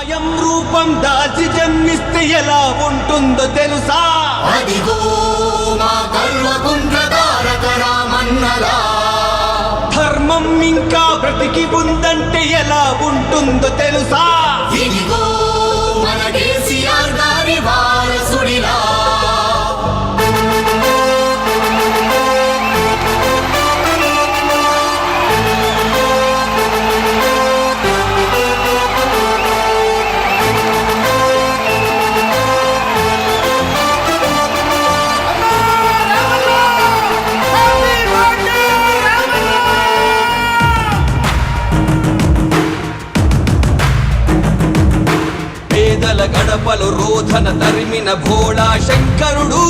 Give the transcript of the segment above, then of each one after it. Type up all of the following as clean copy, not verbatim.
మాయం రూపం దాల్చి జన్మిస్తే ఎలా ఉంటుందో తెలుసా? అదిగో మా కల్వకుంట్ల తారక రామన్నలా. ధర్మం ఇంకా బ్రతికి ఉందంటే ఎలా ఉంటుందో తెలుసా? ఇదిగో మన కేసీఆర్ గారి వారసుడిలా. గడపలు రోధన తరిమిన భోళా శంకరుడు,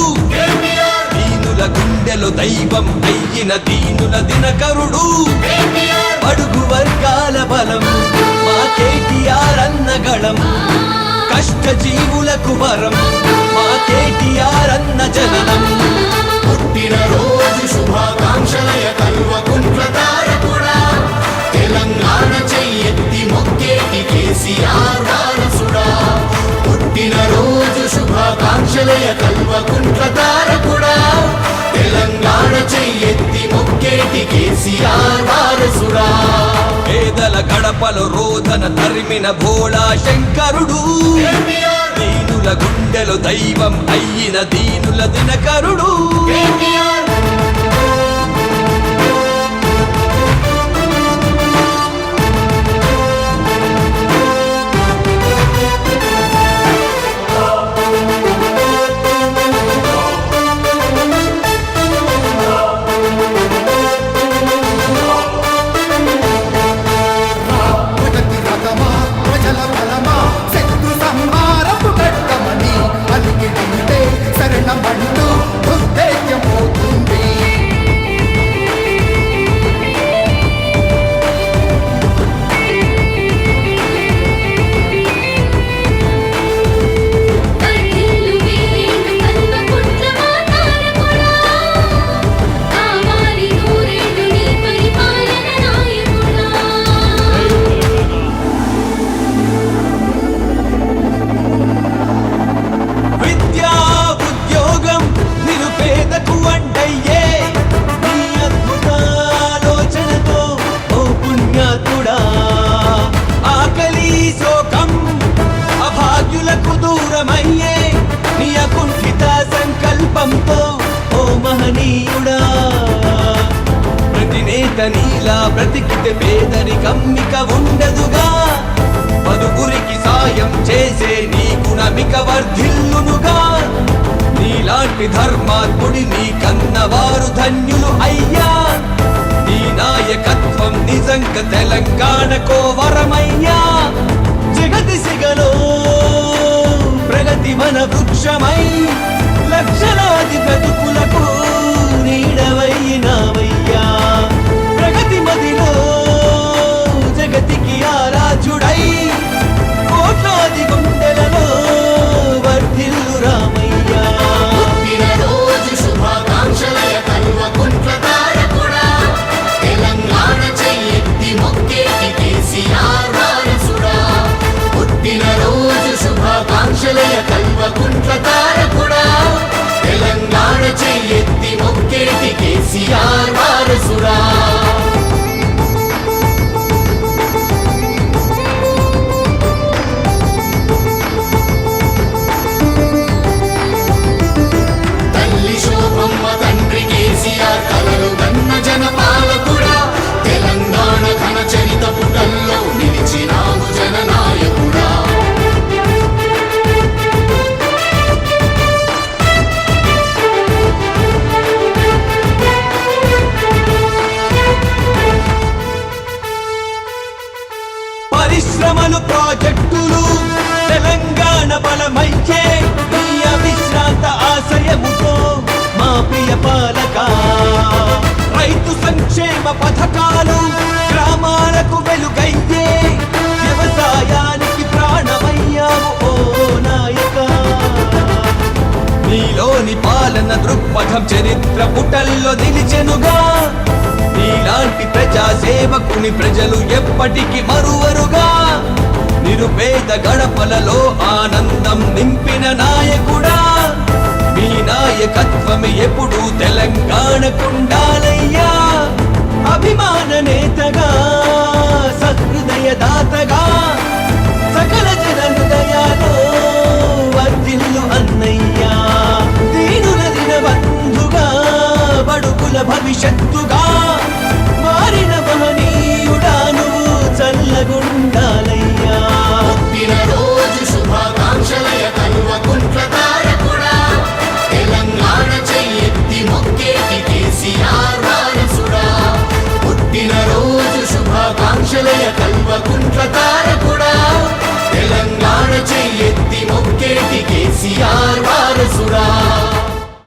దీనుల గుండెలు దైవం అయ్యిన దీనుల దినకరుడు, అడుగు వర్గాల బలం మా కేటీఆర్ అన్నగళం, కష్ట జీవులకు వరం మా కేటీఆర్ అన్న జననం. పుట్టిన రోజు శుభాకాంక్షలయ కల్వకుంట్ల తారకుడా, తెలంగాణ చెయ్యెత్తి మొక్కేటి కేసీఆర్ వారసుడా. పుట్టిన రోజు శుభాకాంక్షలయ కల్వకుంట్ల తారకుడా, తెలంగాణ చెయ్యెత్తి మొక్కేటి కేసీఆర్ వారసుడా. పేదల గడపలు రోధన తరిమిన భోళా శంకరుడు, దీనుల గుండెలు దైవం అయ్యిన దీనుల దినకరుడు. నీలా బ్రతికితే పేదరికమ్మిక ఉండదుగా, పదుగురికి సాయం చేసే నీ గుణమిక వర్ధిల్లునుగా. నీలాంటి ధర్మాత్ముడి నీ కన్నవారు ధన్యులు అయ్యా, నీ నాయకత్వం నిజంగా తెలంగాణకో వరమయ్యా. జగతి సిగలో ప్రగతి మన వృక్షమై లక్షలాది బ్రతుకులకు నీడవయ్యినావయ్యా. ప్రగతి మదిలో జగతికి ఆరాధ్యుడై కోట్లాది గుండెలలో వర్ధిల్లు రామయ్యా. పుట్టిన రోజు శుభాకాంక్షలయ కల్వకుంట్ల తారకుడా, తెలంగాణ చెయ్యెత్తి మొక్కేటి కేసీఆర్ వారసుడా. పుట్టిన రోజు శుభాకాంక్షలయ కల్వకుంట్ల తారకుడా, తెలంగాణ చెయ్యెత్తి మొక్కేటి కేసీఆర్ వారసుడా. తల్లి శోభమ్మ తండ్రి కేసీఆర్ కలలు గన్న జనపాలకుడా, తెలంగాణ ఘన చరిత పుటల్లో నిలిచినావు జననాయకుడా. పరిశ్రమలు ప్రాజెక్టులు తెలంగాణ బలమైకే, నీ అవిశ్రాంత ఆశయముతో మా ప్రియ పాలక. రైతు సంక్షేమ పథకాలు గ్రామాలకు వెలుగైతే, వ్యవసాయానికి ప్రాణమయ్యావు ఓ నాయక. నీలోని పాలన దృక్పథం చరిత్ర పుటల్లో నిలిచెనుగా, నీలాంటి ప్రజా సేవకుని ప్రజలు ఎప్పటికీ మరువరుగా. నిరుపేద గడపలలో ఆనందం నింపిన నాయకుడా మీ నాయకత్వమే ఎప్పుడు తెలంగాణకుండాలయ్యా అభిమాన నేతగా